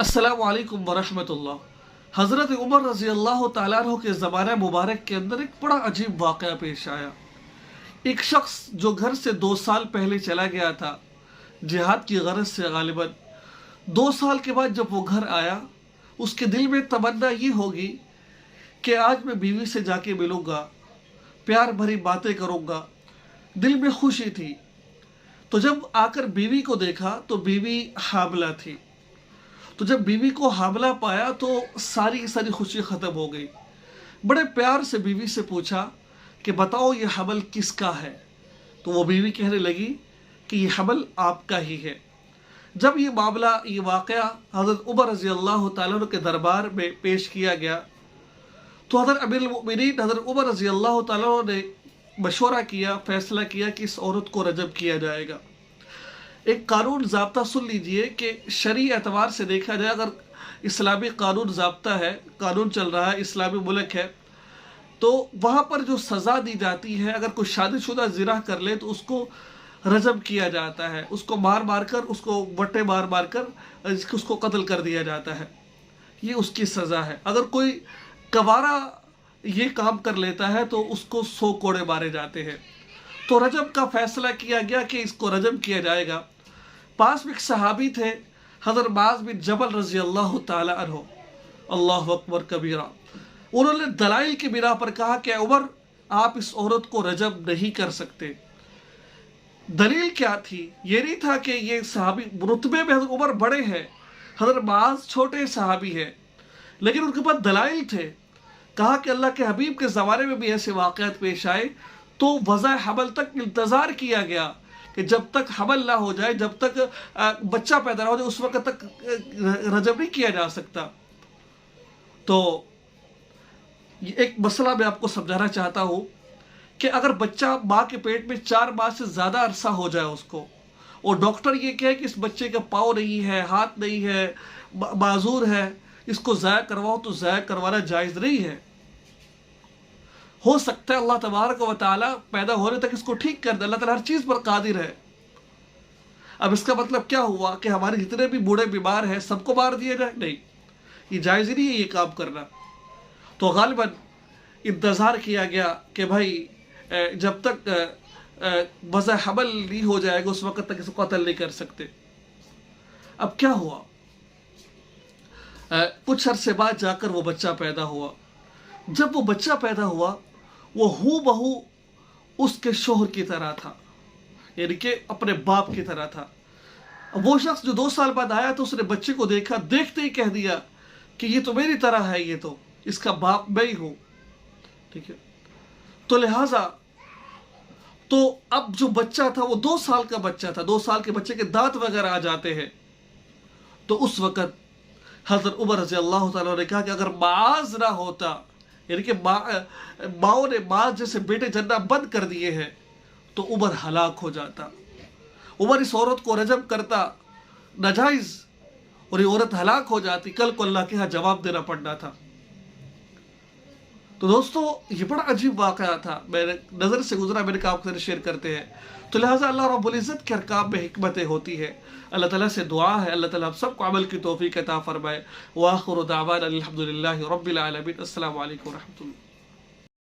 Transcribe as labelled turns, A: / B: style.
A: अस्सलामु अलैकुम वरहमतुल्लाह। हज़रत उमर रज़ी अल्लाह तआला अन्हु के ज़माना मुबारक के अंदर एक बड़ा अजीब वाक़या पेश आया। एक शख्स जो घर से 2 साल पहले चला गया था जिहाद की गरज से, गालिबन 2 साल के बाद जब वो घर आया, उसके दिल में तमन्ना ये होगी कि आज मैं बीवी से जाके मिलूँगा, प्यार भरी बातें करूँगा, दिल में खुशी थी। तो जब आकर बीवी को देखा तो बीवी हामिला थी। तो जब बीवी को हामिला पाया तो सारी की सारी खुशी ख़त्म हो गई। बड़े प्यार से बीवी से पूछा कि बताओ ये हमल किसका है। तो वो बीवी कहने लगी कि ये हमल आपका ही है। जब ये मामला, ये वाक़या हज़रत उमर रज़ी अल्लाह तआला अन्हु के दरबार में पेश किया गया तो हज़रत अमीरुल मोमिनीन हज़रत उमर रज़ी अल्लाह तआला अन्हु ने मशवरा किया, फैसला किया कि इस औरत को रजम किया जाएगा। एक कानून ज़ाब्ता सुन लीजिए कि शरई एतबार से देखा जाए, अगर इस्लामी कानून ज़ाब्ता है, कानून चल रहा है, इस्लामी मुल्क है, तो वहाँ पर जो सज़ा दी जाती है, अगर कोई शादीशुदा ज़िना कर ले तो उसको रजम किया जाता है, उसको मार मार कर, उसको बट्टे मार मार कर उसको कत्ल कर दिया जाता है। ये उसकी सज़ा है। अगर कोई कवारा ये काम कर लेता है तो उसको 100 कोड़े मारे जाते हैं। तो रजम का फैसला किया गया कि इसको रजम किया जाएगा। पास में एक सहाबी थे, हज़रत मुआज़ बिन जबल रज़ी अल्लाह तआला अन्हु, अल्लाहु अकबर कबीरा। उन्होंने दलाइल की बिना पर कहा कि उमर, आप इस औरत को रजम नहीं कर सकते। दलील क्या थी? ये नहीं था कि ये सहाबी रुतबे में हज़रत उमर बड़े हैं, हज़रत मुआज़ छोटे सहाबी हैं, लेकिन उनके पास दलाइल थे। कहा कि अल्लाह के हबीब के ज़माने में भी ऐसे वाक़यात पेश आए तो वज़ा हमल तक इंतज़ार किया गया कि जब तक हमल ना हो जाए, जब तक बच्चा पैदा ना हो जाए, उस वक्त तक रजम नहीं किया जा सकता। तो एक मसला मैं आपको समझाना चाहता हूँ कि अगर बच्चा माँ के पेट में 4 माह से ज़्यादा अरसा हो जाए उसको, और डॉक्टर ये कहे कि इस बच्चे का पाँव नहीं है, हाथ नहीं है, माजूर है, इसको ज़ाया करवाओ, तो ज़ाया करवाना जायज़ नहीं है। हो सकता है अल्लाह तबारक व तआला पैदा होने तक इसको ठीक कर दे। अल्लाह ताला हर चीज़ पर कादिर है। अब इसका मतलब क्या हुआ कि हमारे जितने भी बूढ़े बीमार हैं सबको मार दिया जाए? नहीं, ये जायज़ नहीं है ये काम करना। तो गालिबन इंतज़ार किया गया कि भाई जब तक वज़ा हमल नहीं हो जाएगा उस वक्त तक इसको कत्ल नहीं कर सकते। अब क्या हुआ? कुछ अरसे बाद जाकर वो बच्चा पैदा हुआ। जब वो बच्चा पैदा हुआ वो हू बहू उसके शोहर की तरह था, यानी कि अपने बाप की तरह था। वो शख्स जो 2 साल बाद आया तो उसने बच्चे को देखा, देखते ही कह दिया कि ये तो मेरी तरह है, ये तो इसका बाप मैं ही हूँ। ठीक है, तो लिहाजा तो अब जो बच्चा था वो 2 साल का बच्चा था। 2 साल के बच्चे के दांत वगैरह आ जाते हैं। तो उस वक़्त हज़रत उमर रज़ी अल्लाह तआला ने कहा कि अगर मुआज़ ना होता, यानी कि माओ ने मुआज़ जैसे बेटे जन्ना बंद कर दिए हैं, तो उमर हलाक हो जाता। उमर इस औरत को रजम करता नाजायज़ और ये औरत हलाक हो जाती, कल को अल्लाह के यहाँ जवाब देना पड़ना था। तो दोस्तों ये बड़ा अजीब वाक़या था, मेरे नज़र से गुजरा, मैंने कहा आपके साथ शेयर करते हैं। तो लिहाजा अल्लाह रब्बुल इज़्ज़त के अहकाम में हिकमतें होती है। अल्लाह ताला से दुआ है अल्लाह ताला आप सबको अमल की तौफीक अता फरमाए। व आखिरु दावाना अनिल हम्दुलिल्लाहि रब्बिल आलमीन। अस्सलामु अलैकुम व रहमतुल्लाह।